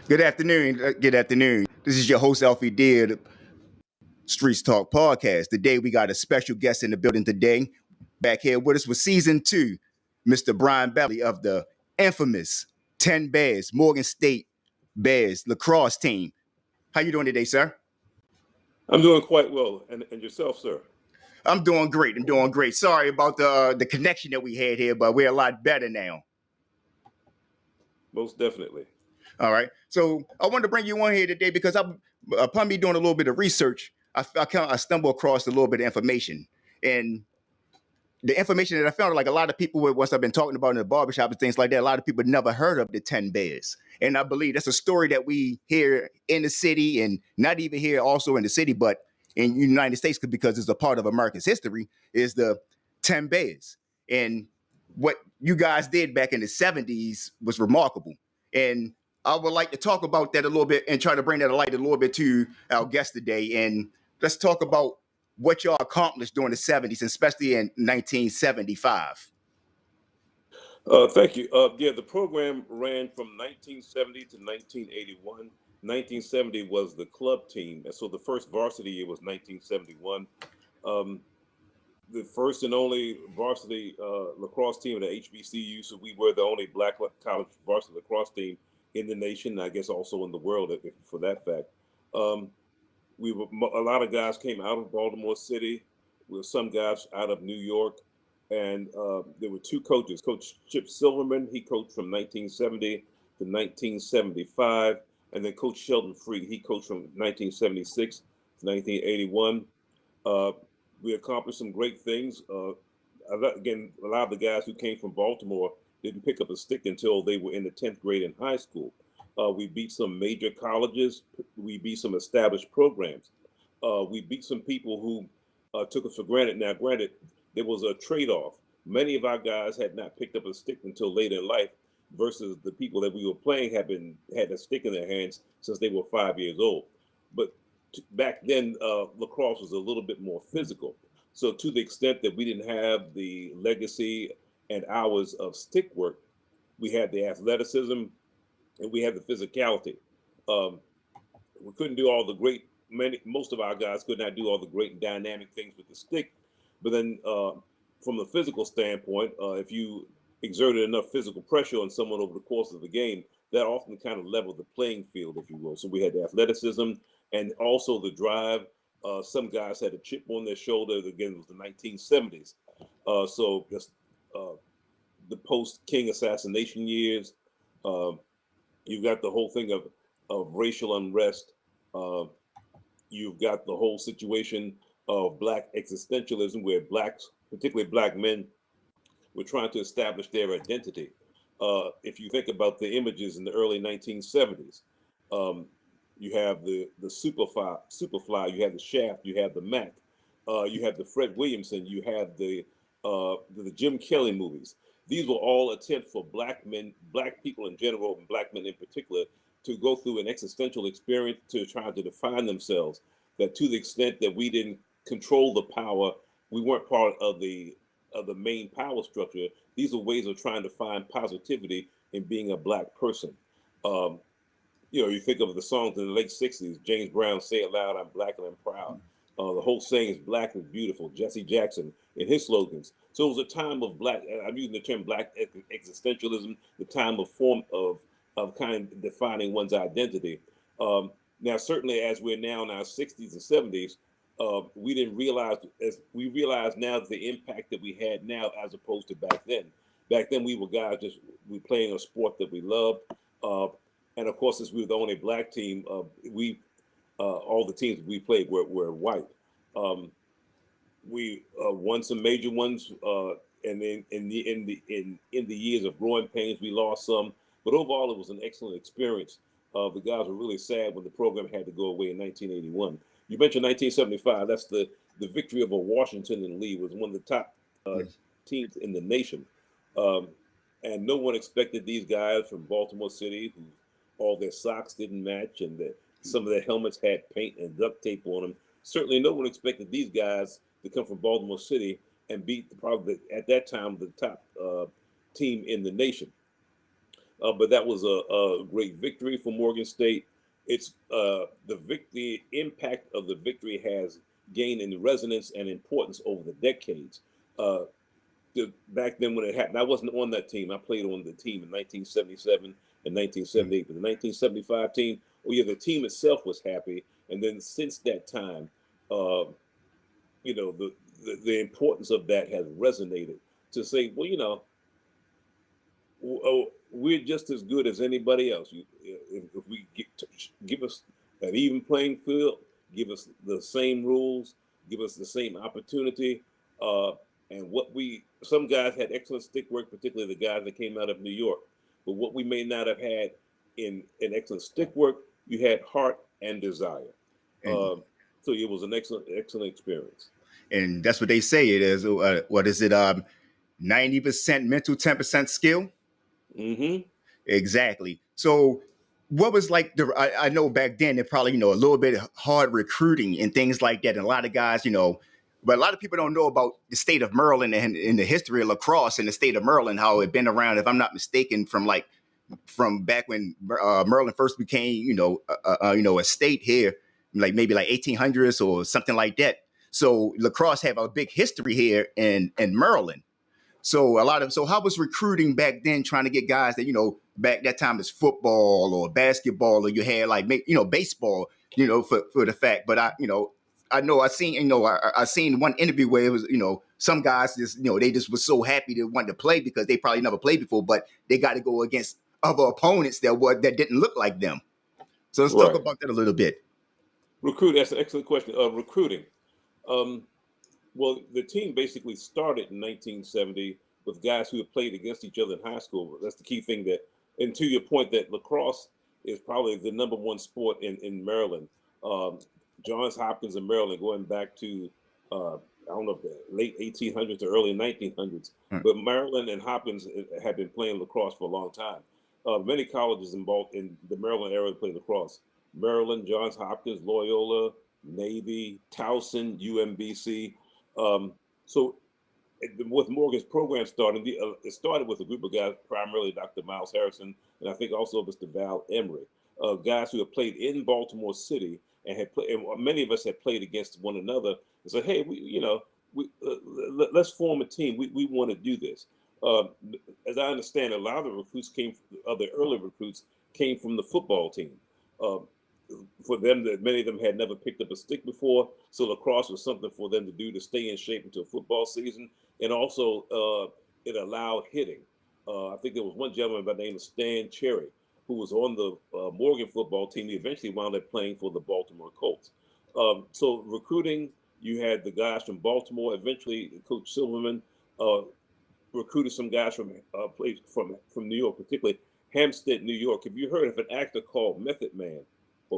Good afternoon. Good afternoon. This is your host, Alfie Deer, the Streetz Talk podcast. Today, we got a special guest in the building today. Back here with us with season 2, Mr. Bryan Beverly of the infamous 10 Bears, Morgan State Bears lacrosse team. How you doing today, sir? I'm doing quite well. And yourself, sir? I'm doing great. I'm doing great. Sorry about the connection that we had here, but we're a lot better now. Most definitely. All right. So I wanted to bring you on here today because upon me doing a little bit of research, I stumbled across a little bit of information. And the information that I found, like a lot of people, once I've been talking about in the barbershop and things like that, a lot of people never heard of the 10 Bears. And I believe that's a story that we hear in the city, and not even here also in the city, but in the United States, because it's a part of America's history, is the 10 Bears. And what you guys did back in the 70s was remarkable. And I would like to talk about that a little bit and try to bring that to light a little bit to our guest today. And let's talk about what y'all accomplished during the 70s, especially in 1975. Thank you. Yeah, the program ran from 1970 to 1981. 1970 was the club team, and so the first varsity year was 1971. The first and only varsity lacrosse team at the HBCU, so we were the only black college varsity lacrosse team in the nation, I guess also in the world, for that fact. A lot of guys came out of Baltimore City, with some guys out of New York, and there were two coaches. Coach Chip Silverman, he coached from 1970 to 1975, and then Coach Sheldon Freed, he coached from 1976 to 1981. We accomplished some great things. Again, a lot of the guys who came from Baltimore didn't pick up a stick until they were in the 10th grade in high school. We beat some major colleges. We beat some established programs. We beat some people who took us for granted. Now, granted, there was a trade-off. Many of our guys had not picked up a stick until later in life, versus the people that we were playing had a stick in their hands since they were 5 years old. But back then, lacrosse was a little bit more physical. So to the extent that we didn't have the legacy and hours of stick work, we had the athleticism and we had the physicality. We couldn't do all the most of our guys could not do all the great dynamic things with the stick. But then from the physical standpoint, if you exerted enough physical pressure on someone over the course of the game, that often kind of leveled the playing field, if you will. So we had the athleticism and also the drive. Some guys had a chip on their shoulder. Again, it was the 1970s. So just the post-King assassination years. You've got the whole thing of racial unrest. You've got the whole situation of black existentialism, where blacks, particularly black men, were trying to establish their identity. If you think about the images in the early 1970s, you have the Superfly, you have the Shaft, you have the Mac, you have the Fred Williamson, you have the Jim Kelly movies. These were all attempts for black men, black people in general, and black men in particular, to go through an existential experience to try to define themselves. That to the extent that we didn't control the power, we weren't part of the main power structure. These are ways of trying to find positivity in being a black person. You think of the songs in the late 60s, James Brown, Say It Loud, I'm Black and I'm Proud. The whole saying is black is beautiful, Jesse Jackson in his slogans. So it was a time of black, I'm using the term black existentialism, the time of kind of defining one's identity. Now, certainly as we're now in our 60s and 70s, we realize now the impact that we had now as opposed to back then. Back then we were guys we playing a sport that we loved. And of course, since we were the only black team, all the teams we played were white. We won some major ones, and then in the years of growing pains, we lost some. But overall, it was an excellent experience. The guys were really sad when the program had to go away in 1981. You mentioned 1975. That's the victory over Washington and Lee. Was one of the top teams in the nation. And no one expected these guys from Baltimore City, who all their socks didn't match, and some of their helmets had paint and duct tape on them. Certainly no one expected these guys to come from Baltimore City and beat probably at that time the top team in the nation. But that was a great victory for Morgan State. It's the impact of the victory has gained in resonance and importance over the decades. Uh, Back then when it happened, I wasn't on that team. I played on the team in 1977 and 1978. But the 1975 team, oh yeah, the team itself was happy. And then since that time, uh, the importance of that has resonated to say, well, we're just as good as anybody else. If we give us an even playing field, give us the same rules, give us the same opportunity, uh, and some guys had excellent stick work, particularly the guys that came out of New York. But what we may not have had in excellent stick work, you had heart and desire. And So it was an excellent experience. and that's what they say it is. What is it? 90% mental, 10% skill. Mm-hmm. Exactly. So what was like I know back then it probably, a little bit hard recruiting and things like that. And a lot of guys, but a lot of people don't know about the state of Maryland and in the history of lacrosse in the state of Maryland, how it been around, if I'm not mistaken, from back when Maryland first became, a state here, like maybe like 1800s or something like that. So lacrosse have a big history here in Maryland. So how was recruiting back then, trying to get guys that, back that time is football or basketball, or you had like, baseball, for the fact. But I know I seen, I seen one interview where it was, some guys just, they just were so happy to want to play because they probably never played before, but they got to go against other opponents that didn't look like them. So let's talk Right. about that a little bit. That's an excellent question. Recruiting. Um, Well, the team basically started in 1970 with guys who had played against each other in high school. That's the key thing and to your point, that lacrosse is probably the number one sport in Maryland. Um, Johns Hopkins in Maryland, going back to, I don't know if the late 1800s or early 1900s, Hmm. but Maryland and Hopkins have been playing lacrosse for a long time. Many colleges in the Maryland area play lacrosse. Maryland, Johns Hopkins, Loyola, Navy, Towson, UMBC. Um, so with Morgan's program starting, it started with a group of guys, primarily Dr. Miles Harrison, and I think also Mr. Val Emery, guys who had played in Baltimore City and and many of us had played against one another and said, hey, let's form a team. We want to do this. Uh, as I understand, a lot of the the early recruits came from the football team. Uh, for them, that many of them had never picked up a stick before, so lacrosse was something for them to do to stay in shape until football season, and also it allowed hitting. I think there was one gentleman by the name of Stan Cherry who was on the Morgan football team. He eventually wound up playing for the Baltimore Colts. So recruiting, you had the guys from Baltimore. Eventually, Coach Silverman uh, recruited some guys from New York, particularly Hampstead, New York. Have you heard of an actor called Method Man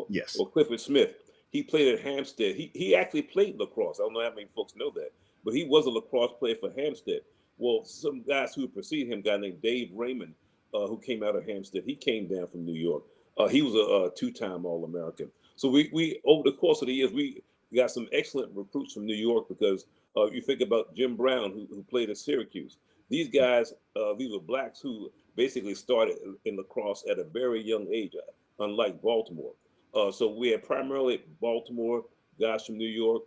Yes. or Clifford Smith? He played at Hampstead. He actually played lacrosse. I don't know how many folks know that, but he was a lacrosse player for Hampstead. Well, some guys who preceded him, a guy named Dave Raymond, who came out of Hampstead, he came down from New York. He was a two-time All-American. So we over the course of the years, we got some excellent recruits from New York because you think about Jim Brown, who played at Syracuse. These guys, these were blacks who basically started in lacrosse at a very young age, unlike Baltimore. So we had primarily Baltimore, guys from New York.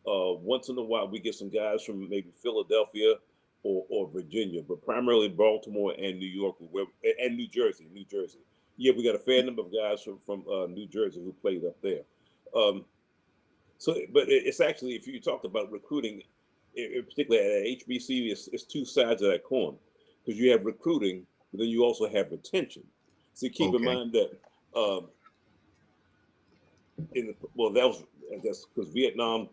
Once in a while, we get some guys from maybe Philadelphia or Virginia, but primarily Baltimore and New York, and New Jersey. New Jersey. Yeah, we got a fair number of guys from New Jersey who played up there. Um, but it's actually, if you talk about recruiting, particularly at HBC, it's two sides of that coin, because you have recruiting, but then you also have retention. So keep in Okay. mind that um, that was, I guess, because Vietnam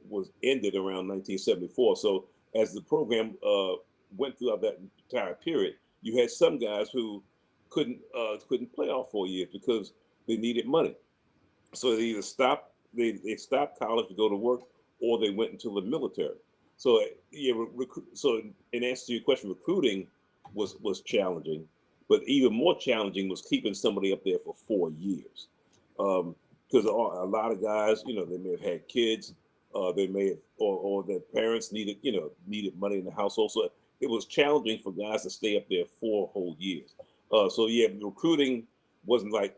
was ended around 1974. So as the program went throughout that entire period, you had some guys who couldn't play all 4 years because they needed money. So they either they stopped college to go to work, or they went into the military. So yeah, so in answer to your question, recruiting was challenging, but even more challenging was keeping somebody up there for 4 years. Because a lot of guys, they may have had kids, they may have, or their parents needed money in the household. So it was challenging for guys to stay up there 4 whole years. So yeah, recruiting wasn't like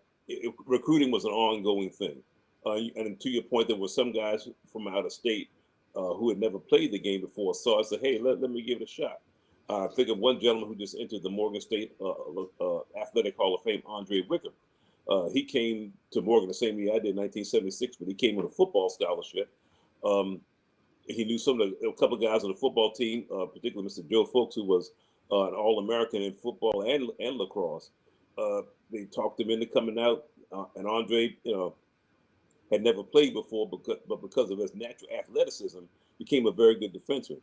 recruiting was an ongoing thing. And to your point, there were some guys from out of state who had never played the game before, saw it, said, "Hey, let me give it a shot." I think of one gentleman who just entered the Morgan State Athletic Hall of Fame, Andre Wickham. He came to Morgan the same year I did, 1976, but he came with a football scholarship. Um, he knew a couple of guys on the football team, particularly Mr. Joe Folks, who was an All-American in football and lacrosse. They talked him into coming out, and Andre, had never played before, but because of his natural athleticism, became a very good defenseman.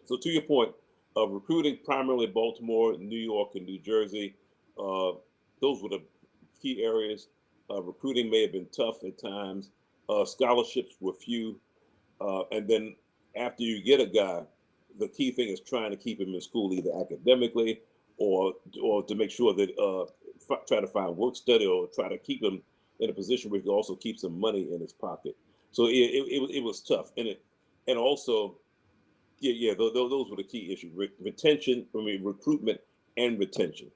So to your point, recruiting primarily Baltimore, New York, and New Jersey, those were the key areas. Recruiting may have been tough at times. Scholarships were few. And then after you get a guy, the key thing is trying to keep him in school, either academically or to make sure that try to find work study or try to keep him in a position where he can also keep some money in his pocket. So it was tough. And also, those were the key issues: retention. I mean, recruitment and retention.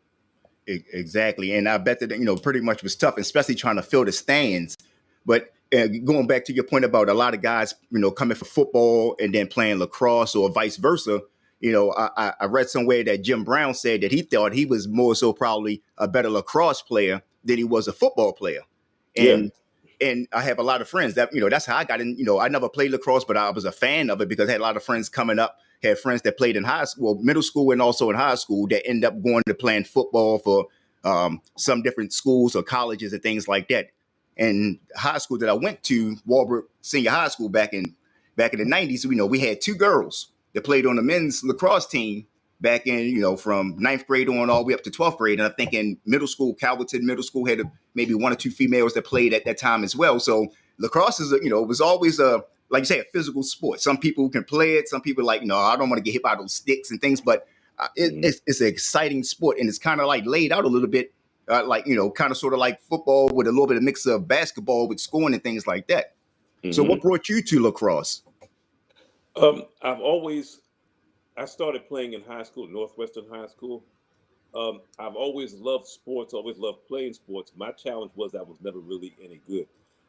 Exactly. And I bet that, pretty much was tough, especially trying to fill the stands. But going back to your point about a lot of guys, coming for football and then playing lacrosse or vice versa, I read somewhere that Jim Brown said that he thought he was more so probably a better lacrosse player than he was a football player. Yeah. And I have a lot of friends that, that's how I got in. I never played lacrosse, but I was a fan of it because I had a lot of friends coming up, had friends that played in high school, middle school, and also in high school that end up going to playing football for some different schools or colleges and things like that. And high school that I went to, Walbrook Senior High School, back in the 90s, we had two girls that played on the men's lacrosse team back in, from ninth grade on all the way up to 12th grade. And I think in middle school, Calverton Middle School had maybe one or two females that played at that time as well. So lacrosse is, it was always like you say, a physical sport. Some people can play it. Some people like, I don't want to get hit by those sticks and things, but it's an exciting sport. And it's kind of like laid out a little bit, kind of sort of like football with a little bit of mix of basketball with scoring and things like that. Mm-hmm. So what brought you to lacrosse? I started playing in high school, Northwestern High School. I've always loved sports, always loved playing sports. My challenge was I was never really any good.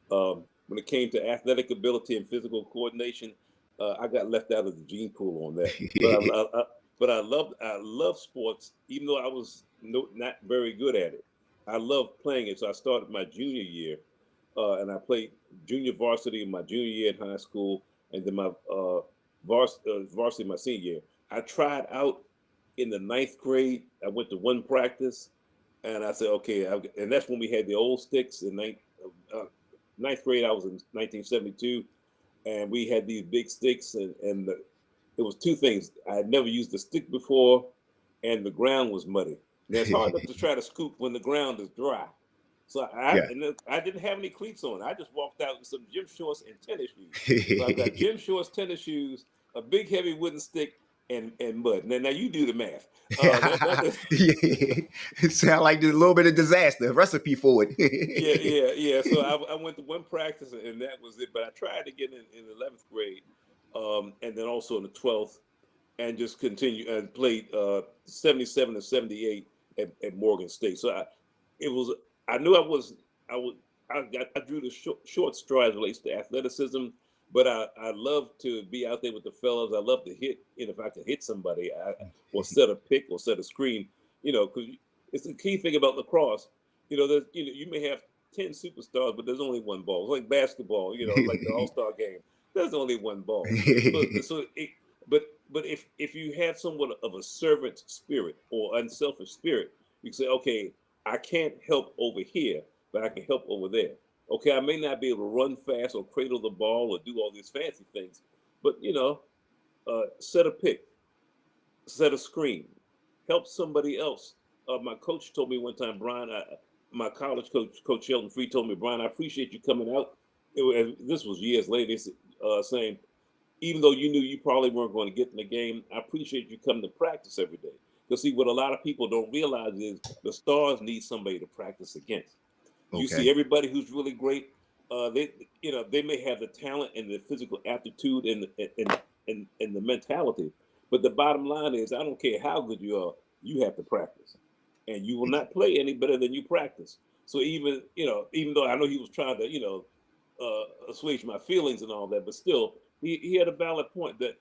When it came to athletic ability and physical coordination, I got left out of the gene pool on that. But I love sports, even though I was not very good at it. I loved playing it. So I started my junior year, and I played junior varsity in my junior year in high school, and then my varsity my senior year. I tried out in the ninth grade. I went to one practice, and I said, okay. And that's when we had the old sticks in ninth grade. I was in 1972, and we had these big sticks, and it was two things. I had never used a stick before, and the ground was muddy. And that's hard to try to scoop when the ground is dry. So I didn't have any cleats on. I just walked out with some gym shorts and tennis shoes. So I've got gym shorts, tennis shoes, a big heavy wooden stick, and mud. Now you do the math. It sounds like there's a little bit of disaster, a recipe for it. Yeah. So I went to one practice, and that was it. But I tried to get in 11th grade, and then also in the 12th, and just continue and played 77 and 78 at Morgan State. So I drew the short strides relates to athleticism, but I love to be out there with the fellas. I love to hit, if I can hit somebody, or set a pick or set a screen, because it's the key thing about lacrosse. You may have 10 superstars, but there's only one ball. It's like basketball, like the All-Star game. There's only one ball. But if you have somewhat of a servant spirit or unselfish spirit, you can say, okay, I can't help over here, but I can help over there. Okay, I may not be able to run fast or cradle the ball or do all these fancy things, but set a pick, set a screen, help somebody else. My coach told me one time, Brian, my college coach, Coach Sheldon Free, told me, Brian, I appreciate you coming out. This was years later, saying, even though you knew you probably weren't going to get in the game, I appreciate you coming to practice every day. Because see, what a lot of people don't realize is the stars need somebody to practice against. You see everybody who's really great. They may have the talent and the physical aptitude and the mentality, but the bottom line is, I don't care how good you are, you have to practice. and you will not play any better than you practice. So even though I know he was trying to assuage my feelings and all that, but still he had a valid point that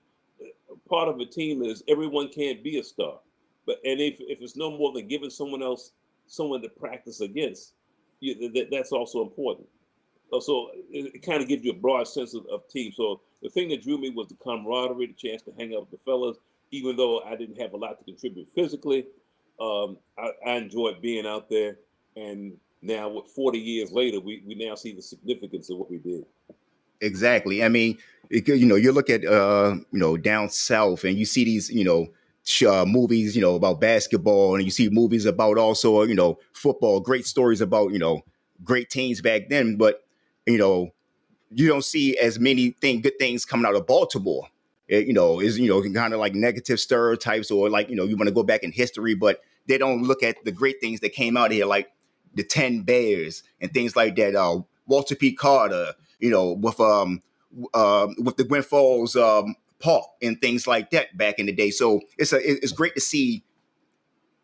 part of a team is everyone can't be a star, and if it's no more than giving someone else someone to practice against, that's also important. So it kind of gives you a broad sense of team. So the thing that drew me was the camaraderie, the chance to hang out with the fellas. Even though I didn't have a lot to contribute physically, I enjoyed being out there. And now, 40 years later, we now see the significance of what we did. Exactly. I mean, you look at down south, and you see these movies about basketball, and you see movies about also football. Great stories about great teams back then, but you don't see as many good things coming out of Baltimore. Is kind of like negative stereotypes, or like you want to go back in history, but they don't look at the great things that came out here, like the 10 Bears and things like that. Walter P. Carter, with the Gwen Falls Park and things like that back in the day. So it's great to see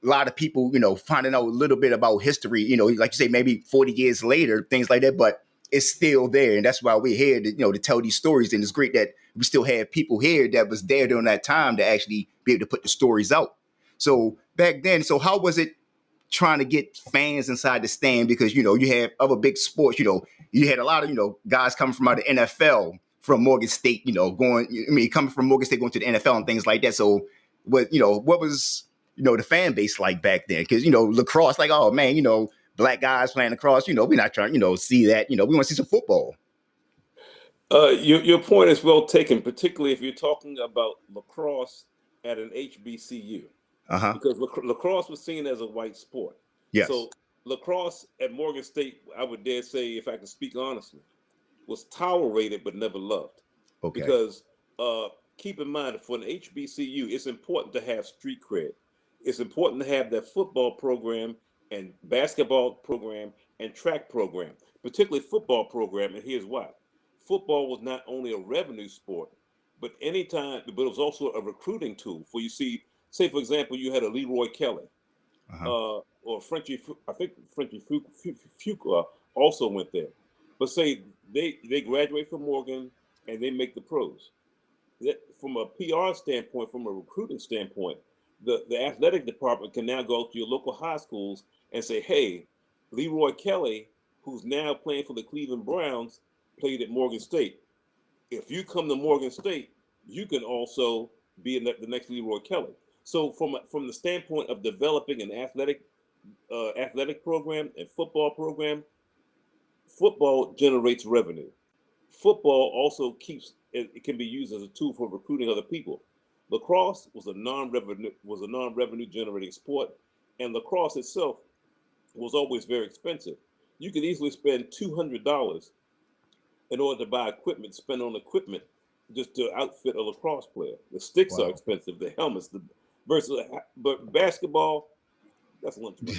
a lot of people, finding out a little bit about history, like you say, maybe 40 years later, things like that, but it's still there. And that's why we're here to tell these stories. And it's great that we still have people here that was there during that time to actually be able to put the stories out. So back then, so how was it trying to get fans inside the stand? Because, you have other big sports, you had a lot of, guys coming from out of the NFL, from Morgan State, coming from Morgan State, going to the NFL and things like that. So what was, the fan base like back then? Because, lacrosse, like, oh man, black guys playing lacrosse, we're not trying, see that, we want to see some football. Your point is well taken, particularly if you're talking about lacrosse at an HBCU, because lacrosse was seen as a white sport. Yes. So lacrosse at Morgan State, I would dare say, if I can speak honestly, was tolerated but never loved. Okay. Because keep in mind, for an HBCU, it's important to have street cred. It's important to have that football program and basketball program and track program, particularly football program. And here's why. Football was not only a revenue sport, but it was also a recruiting tool. For say for example, you had a Leroy Kelly, or Frenchie. I think Frenchie Fuqua also went there. But say they graduate from Morgan and they make the pros. That, from a PR standpoint, from a recruiting standpoint, the athletic department can now go to your local high schools and say, hey, Leroy Kelly, who's now playing for the Cleveland Browns, played at Morgan State. If you come to Morgan State, you can also be the next Leroy Kelly. So from the standpoint of developing an athletic program and football program, football generates revenue. Football also it can be used as a tool for recruiting other people. Lacrosse was a non-revenue generating sport, and lacrosse itself was always very expensive. You could easily spend $200 in order to buy equipment, spend on equipment just to outfit a lacrosse player. The sticks are expensive, the helmets, but basketball, that's lunch money.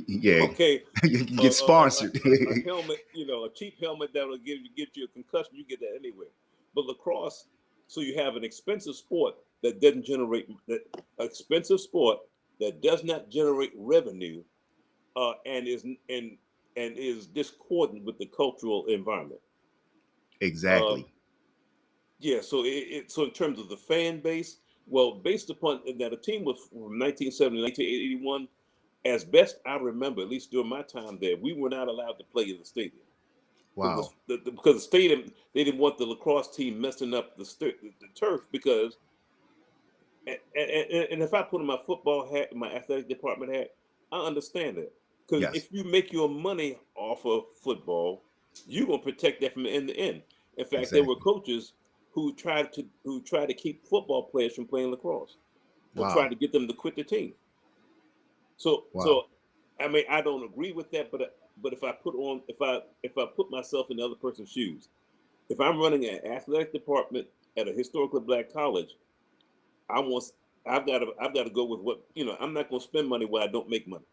Yeah. Okay. You can get sponsored. A helmet, a cheap helmet that will give you a concussion, you get that anyway. But lacrosse, so you have an expensive sport that doesn't generate that does not generate revenue, and is discordant with the cultural environment. Exactly. So so in terms of the fan base, well, based upon that, a team was from 1970 to 1981. As best I remember, at least during my time there, we were not allowed to play in the stadium. Wow. Because the stadium, they didn't want the lacrosse team messing up the turf. Because, and if I put on my football hat, my athletic department hat, I understand that. Because if you make your money off of football, you're gonna protect that from end to end. In fact, there were coaches who tried to keep football players from playing lacrosse, or tried to get them to quit the team. So I mean, I don't agree with that, but if I put myself in the other person's shoes, if I'm running an athletic department at a historically black college, I've got to go with what, I'm not going to spend money where I don't make money.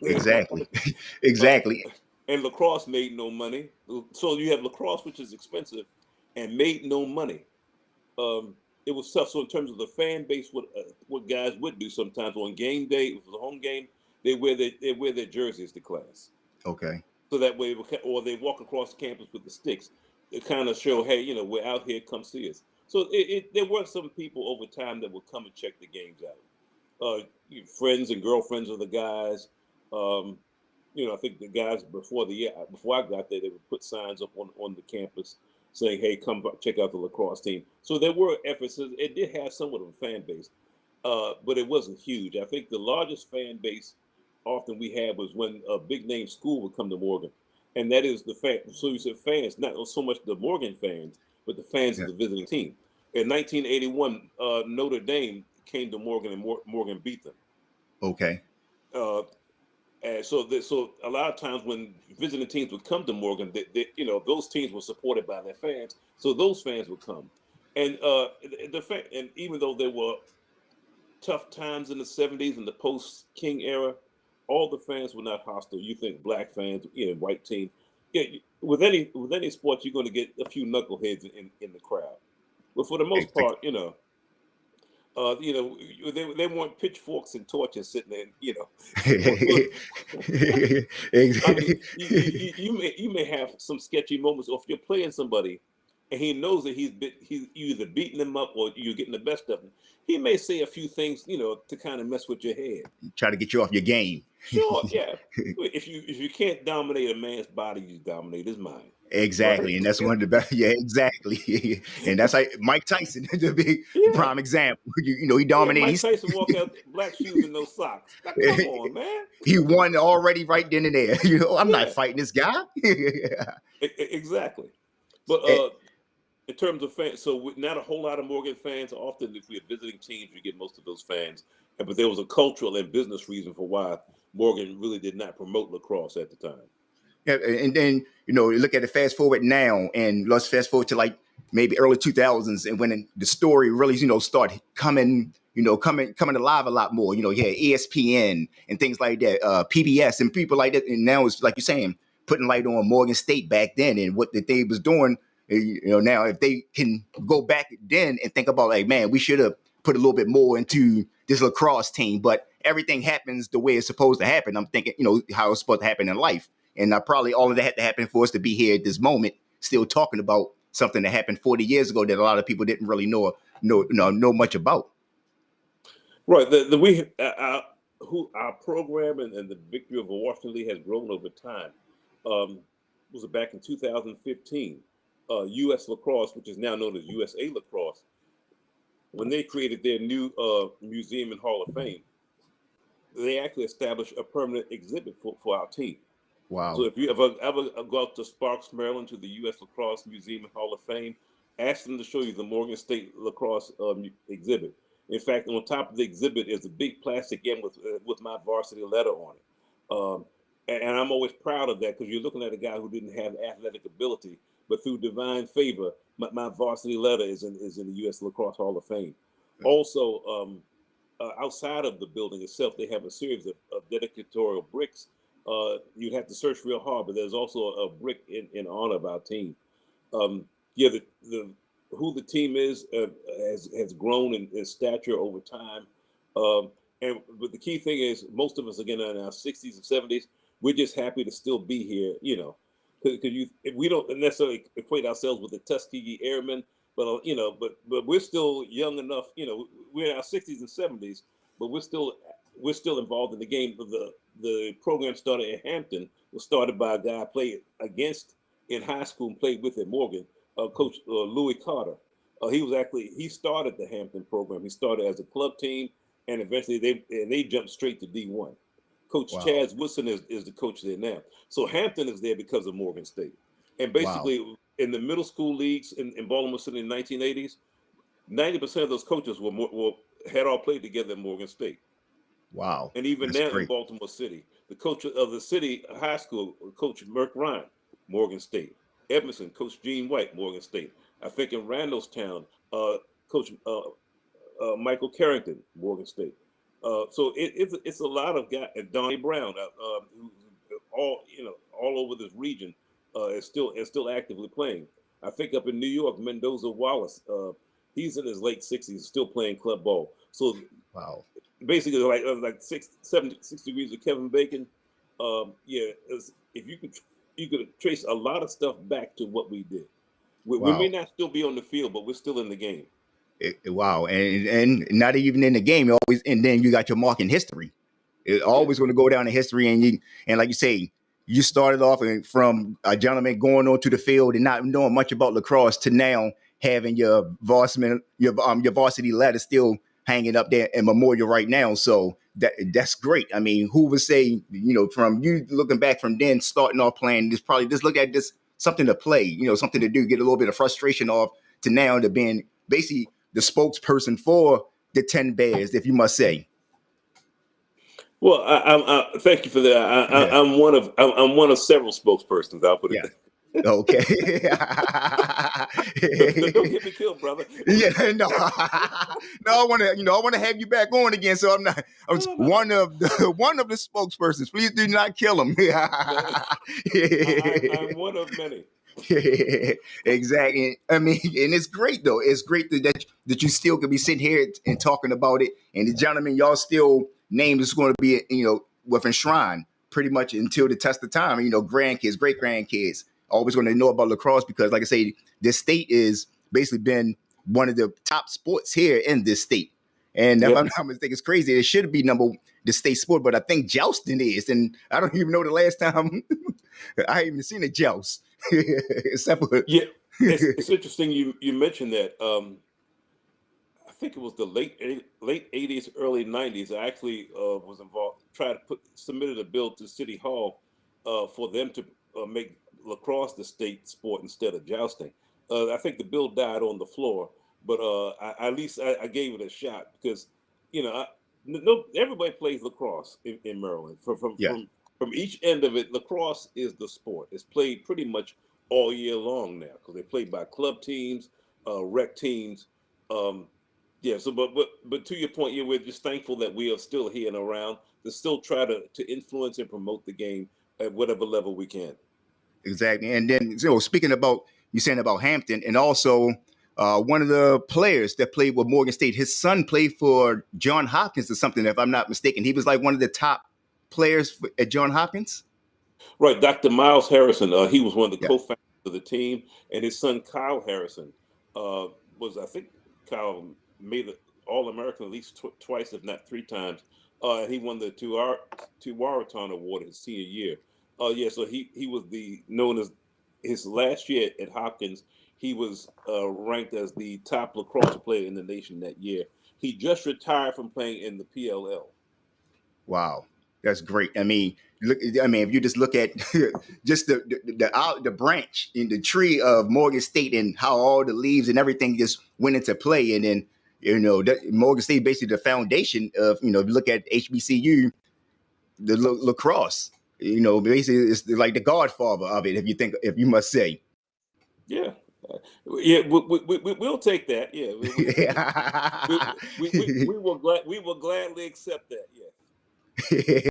Exactly. Exactly. And lacrosse made no money. So you have lacrosse, which is expensive, and made no money. It was tough. So in terms of the fan base, what guys would do sometimes on game day, if it was a home game, they wear their jerseys to class. Okay. So that way, or they walk across the campus with the sticks to kind of show, hey, we're out here, come see us. So there were some people over time that would come and check the games out. Friends and girlfriends of the guys. Um, I think the guys before I got there, they would put signs up on the campus saying, "Hey, come check out the lacrosse team." So there were efforts. It did have somewhat of a fan base, but it wasn't huge. I think the largest fan base often we had was when a big name school would come to Morgan, and that is the fan. So you said fans, not so much the Morgan fans, but the fans of Yeah. the visiting team. In 1981, Notre Dame came to Morgan and Morgan beat them. Okay. Uh, and so a lot of times when visiting teams would come to Morgan, those teams were supported by their fans, so those fans would come. And and even though there were tough times in the '70s and the post King era, all the fans were not hostile. You think black fans, white team, yeah, with any sport, you're going to get a few knuckleheads in the crowd, but for the most part, they want pitchforks and torches sitting there. I mean, you may have some sketchy moments, or if you're playing somebody, and he knows that he's either beating them up or you're getting the best of him. He may say a few things, to kind of mess with your head. Try to get you off your game. Sure, yeah. If you can't dominate a man's body, you dominate his mind. Exactly, Right? and that's one of the best. Yeah, exactly, and that's like Mike Tyson, the big Yeah. prime example. He Yeah, dominated. Mike Tyson walk out black shoes and no socks. Now, come on, man. He won already right then and there. I'm not Yeah, fighting this guy. exactly. But Eh, in terms of fans, so not a whole lot of Morgan fans. Often, if we're visiting teams, you get most of those fans. But there was a cultural and business reason for why Morgan really did not promote lacrosse at the time. Yeah, and then you look at it. Fast forward now, and let's fast forward to like maybe early 2000s, and when the story really started coming alive a lot more. You had ESPN and things like that, PBS and people like that, and now it's like you're saying, putting light on Morgan State back then and what that they was doing. Now if they can go back then and think about like, man, we should have put a little bit more into this lacrosse team, but everything happens the way it's supposed to happen. I'm thinking, how it's supposed to happen in life. And probably all of that had to happen for us to be here at this moment, still talking about something that happened 40 years ago that a lot of people didn't really know much about. Right. Our program and the victory of Washington Lee has grown over time. Was it back in 2015? U.S. Lacrosse, which is now known as USA Lacrosse, when they created their new museum and Hall of Fame, they actually established a permanent exhibit for our team. So Wow. if you ever go out to Sparks, Maryland, to the U.S. Lacrosse Museum and Hall of Fame, ask them to show you the Morgan State Lacrosse exhibit. In fact, on top of the exhibit is a big plastic M with my varsity letter on it. And I'm always proud of that because you're looking at a guy who didn't have athletic ability, but through divine favor, my varsity letter is in the U.S. Lacrosse Hall of Fame. Also, outside of the building itself, they have a series of dedicatorial bricks. You'd have to search real hard, but there's also a brick in honor of our team. Yeah, the who the team is has grown in stature over time. But the key thing is, most of us again are in our 60s and 70s. We're just happy to still be here, because we don't necessarily equate ourselves with the Tuskegee Airmen, but but we're still young enough. We're in our 60s and 70s, but we're still involved in the game. The program started at Hampton. Was started by a guy I played against in high school and played with at Morgan, Coach Louis Carter. He started the Hampton program. He started as a club team, and eventually they jumped straight to D1. Coach Wow. Chaz Woodson is the coach there now. So Hampton is there because of Morgan State. And Wow. basically, in the middle school leagues in Baltimore City in the 1980s, 90% of those coaches had all played together at Morgan State. Wow. And even That's now in great. Baltimore City, the coach of the city high school, Coach Merck Ryan, Morgan State. Edmondson, Coach Gene White, Morgan State. I think in Randallstown, Coach Michael Carrington, Morgan State. So it's a lot of guys. Donnie Brown, who's all over this region, is still actively playing. I think up in New York, Mendoza Wallace, he's in his late 60s, still playing club ball. So Wow. basically like 6 degrees of Kevin Bacon. If you could trace a lot of stuff back to what we did. We may Wow. not still be on the field, but we're still in the game. Wow. And not even in the game, always, and then you got your mark in history. It's always going to go down in history, and like you say, you started off from a gentleman going onto the field and not knowing much about lacrosse to now having your varsity ladder still hanging up there in memorial right now. So that's great. I mean, who would say, from you looking back from then starting off playing, just look at this something to play, something to do, get a little bit of frustration off to now to being basically the spokesperson for the 10 Bears, if you must say. Well, I thank you for that. Yeah. I'm one of several spokespersons. I'll put it Yeah. there. Okay. Don't get me killed, brother. Yeah, no, no. I want to have you back on again. So I'm not. I'm No. one of the spokespersons. Please do not kill him. I'm one of many. Exactly. I mean, and it's great though. It's great that you still could be sitting here and talking about it. And the gentleman, y'all still name is going to be, with enshrined pretty much until the test of time. Grandkids, great grandkids, always going to know about lacrosse because, like I say, this state is basically been one of the top sports here in this state. And if I'm not mistaken, it's crazy. It should be the state sport, but I think jousting is, and I don't even know the last time I even seen a joust. Except for it's interesting you mentioned that. I think it was the late '80s, early '90s. I actually was involved, submitted a bill to City Hall for them to make lacrosse the state sport instead of jousting. I think the bill died on the floor, but at least I gave it a shot because everybody plays lacrosse in Maryland. From each end of it, lacrosse is the sport. It's played pretty much all year long now because they play by club teams, rec teams. So but to your point, we're just thankful that we are still here and around to still try to influence and promote the game at whatever level we can. Exactly. And then, speaking about you saying about Hampton, and also one of the players that played with Morgan State, his son played for John Hopkins or something, if I'm not mistaken. He was like one of the top players at John Hopkins. Right, Dr. Miles Harrison. He was one of the Yeah. co-founders of the team, and his son Kyle Harrison I think Kyle made it All-American at least twice, if not three times. And he won the Tuaraton Award his senior year. So he was known as his last year at Hopkins. He was ranked as the top lacrosse player in the nation that year. He just retired from playing in the PLL. Wow, that's great. I mean, if you just look at just the branch in the tree of Morgan State and how all the leaves and everything just went into play, and then Morgan State basically the foundation of if you look at HBCU, the lacrosse. Basically it's like the godfather of it, if you must say. Yeah. We'll take that. Yeah, we will gladly accept that. Yeah.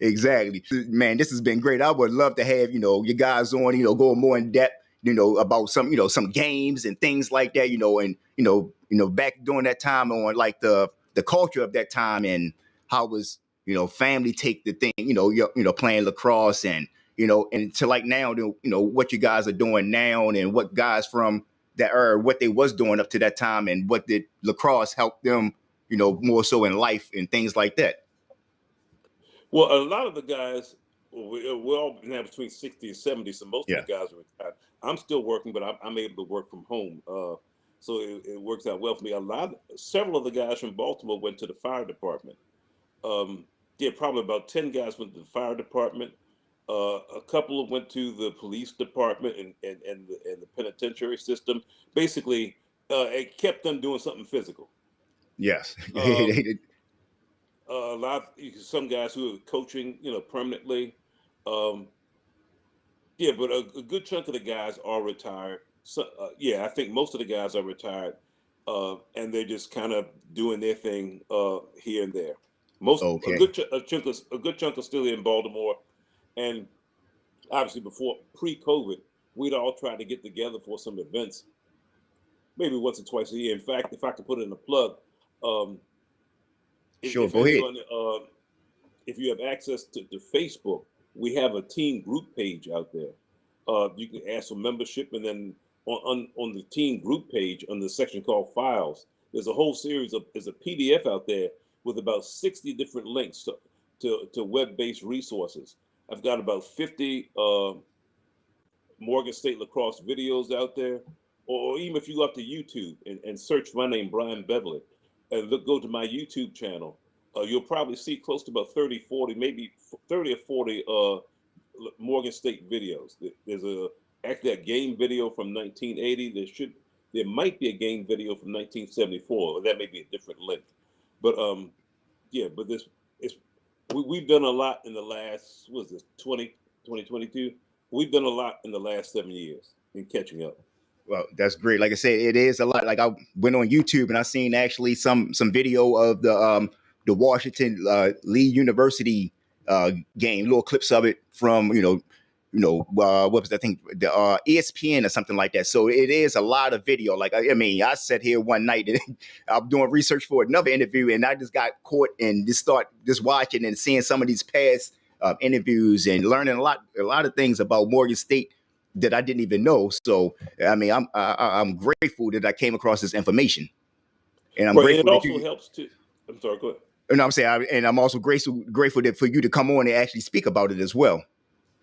Exactly, man. This has been great. I would love to have you guys on. Go more in depth. About some games and things like that. And back during that time on like the culture of that time and how was family take the thing. Playing lacrosse and to like now, what you guys are doing now and what guys from that era, what they was doing up to that time and what did lacrosse help them, more so in life and things like that. Well, a lot of the guys, we're all now between 60 and 70, so most of the guys are retired. I'm still working, but I'm able to work from home. So it works out well for me. Several of the guys from Baltimore went to the fire department. Probably about 10 guys went to the fire department. A couple went to the police department and the penitentiary system. Basically, it kept them doing something physical. Yes. Some guys who are coaching, permanently. But a good chunk of the guys are retired. So, I think most of the guys are retired, and they're just kind of doing their thing here and there. A good chunk are still in Baltimore, and obviously before pre-COVID, we'd all try to get together for some events, maybe once or twice a year. In fact, if I could put in a plug, Sure, if go ahead. anyone, if you have access to Facebook, we have a team group page out there. You can ask for membership, and then on the team group page, on the section called Files, there's a whole series of, there's a PDF out there with about 60 different links to web-based resources. I've got about 50 Morgan State lacrosse videos out there, or even if you go up to YouTube and search my name, Bryan Beverly, and go to my YouTube channel, you'll probably see close to about 30, 40, maybe 30 or 40 Morgan State videos. There's actually a game video from 1980. There might be a game video from 1974, or that may be a different link. But yeah, but we've done a lot in the last, what is this, 2022? We've done a lot in the last 7 years in catching up. Well, that's great. Like I said, it is a lot. Like I went on YouTube and I seen actually some video of the Washington Lee University game, little clips of it from what was that, I think the ESPN or something like that. So it is a lot of video. Like I mean, I sat here one night and I'm doing research for another interview, and I just got caught and just watching and seeing some of these past interviews and learning a lot of things about Morgan State that I didn't even know. So I mean, I'm grateful that I came across this information, and I'm grateful. It also helps to. I'm sorry, go ahead. And I'm saying, and I'm also grateful that for you to come on and actually speak about it as well.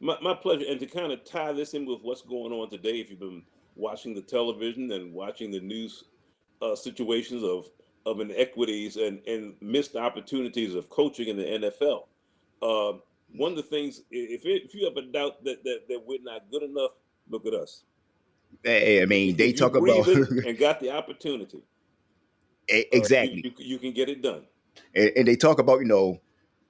My pleasure. And to kind of tie this in with what's going on today, if you've been watching the television and watching the news situations of inequities and missed opportunities of coaching in the NFL, one of the things, if you have a doubt that we're not good enough, look at us. I mean, they talk about and got the opportunity. Exactly. You can get it done. And they talk about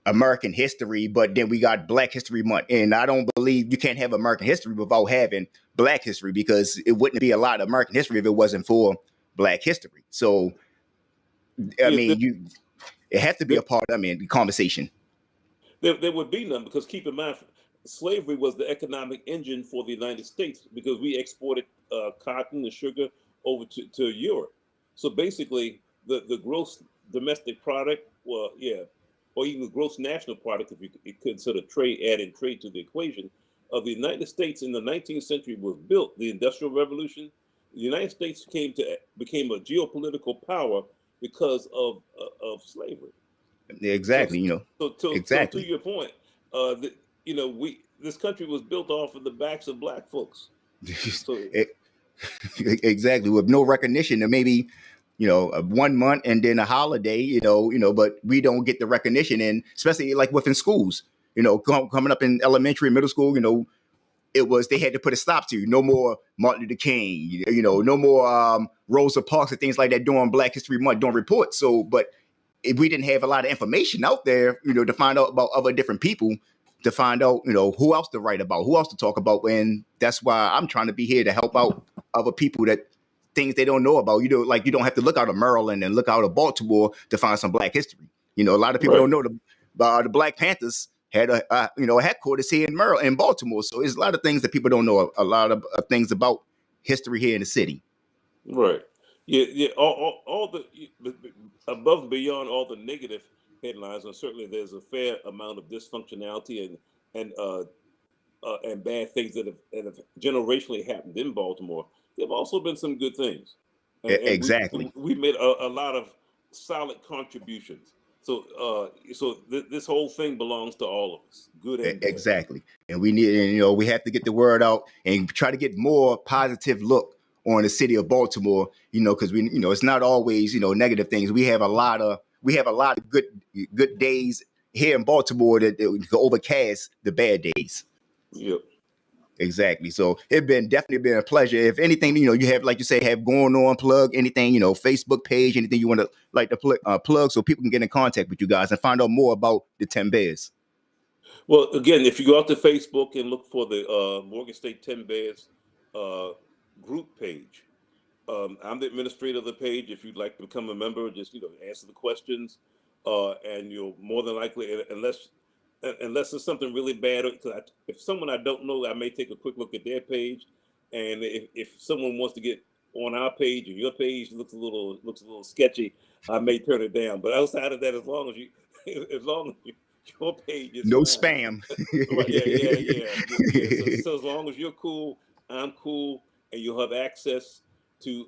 American history, but then we got Black History Month, and I don't believe you can't have American history without having Black history, because it wouldn't be a lot of American history if it wasn't for Black history. So I mean, it has to be a part of the conversation. There would be none, because keep in mind, slavery was the economic engine for the United States, because we exported cotton and sugar over to Europe. So basically, the gross domestic product, or even the gross national product, if you consider adding trade to the equation, of the United States in the 19th century was built. The Industrial Revolution, the United States became a geopolitical power because of slavery. Exactly. So to your point, this country was built off of the backs of Black folks. So, exactly, with no recognition, and maybe 1 month and then a holiday, but we don't get the recognition, and especially like within schools, coming up in elementary and middle school, they had to put a stop to no more Martin Luther King, no more Rosa Parks and things like that during Black History Month during reports. So, but if we didn't have a lot of information out there, to find out about other different people, to find out, who else to write about, who else to talk about. And that's why I'm trying to be here to help out other people that things they don't know about. Like you don't have to look out of Maryland and look out of Baltimore to find some Black history. A lot of people don't know the Black Panthers had a headquarters here in Maryland, in Baltimore. So there's a lot of things that people don't know, a lot of things about history here in the city. Right. Yeah. All the above and beyond all the negative headlines, and certainly there's a fair amount of dysfunctionality and bad things that have generationally happened in Baltimore. There have also been some good things. And exactly. We made a lot of solid contributions. So this whole thing belongs to all of us, good and bad. Exactly. And we need, we have to get the word out and try to get more positive look on the city of Baltimore, because we, it's not always, negative things. We have a lot of good days here in Baltimore that can overcast the bad days. Yep. Exactly. So it's definitely been a pleasure. If anything, you have, like you say, have going on, plug anything, Facebook page, anything you want to plug, so people can get in contact with you guys and find out more about the 10 Bears. Well, again, if you go out to Facebook and look for the Morgan State 10 Bears group page, I'm the administrator of the page. If you'd like to become a member, just answer the questions, and you'll more than likely, unless there's something really bad, if someone I don't know, I may take a quick look at their page, and if someone wants to get on our page or your page looks a little sketchy, I may turn it down. But outside of that, as long as you as long as your page is No fine. spam. Right, yeah. So as long as you're cool, I'm cool, and you'll have access to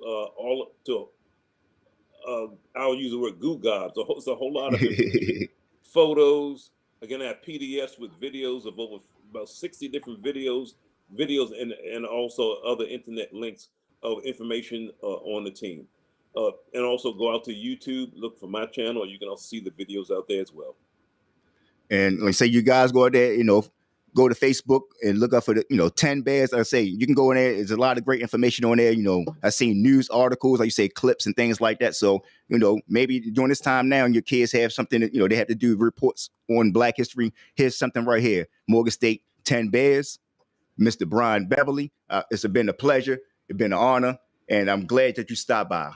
I'll use the word goo gobs. It's a whole lot of information, photos. Again, I have PDFs with videos of about 60 different videos, and also other internet links of information on the team. And also go out to YouTube, look for my channel. You can also see the videos out there as well. And like say you guys go out there, go to Facebook and look up for the, 10 bears. I say you can go in there. There's a lot of great information on there. I've seen news articles, like you say, clips and things like that. So, maybe during this time now and your kids have something that, they have to do reports on Black history. Here's something right here. Morgan State 10 bears, Mr. Bryan Beverly. It's been a pleasure. It's been an honor. And I'm glad that you stopped by.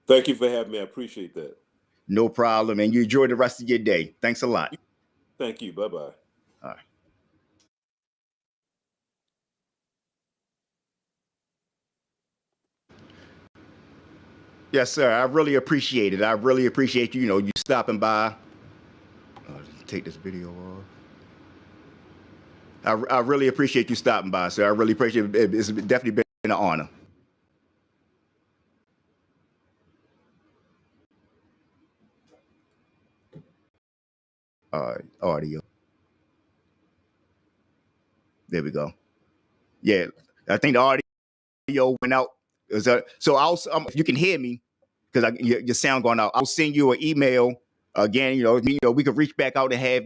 Thank you for having me. I appreciate that. No problem. And you enjoy the rest of your day. Thanks a lot. Thank you. Bye-bye. All right. Yes, sir. I really appreciate it. I really appreciate you, you stopping by. Take this video off. I really appreciate you stopping by, sir. I really appreciate it. It's definitely been an honor. All right, audio. There we go. Yeah, I think the audio went out. So if you can hear me, because your sound going out, I'll send you an email again. We could reach back out and have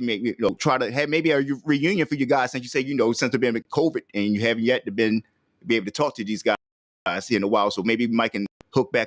try to have maybe a reunion for you guys, since you say since there's been COVID and you haven't yet be able to talk to these guys in a while. So maybe Mike can hook back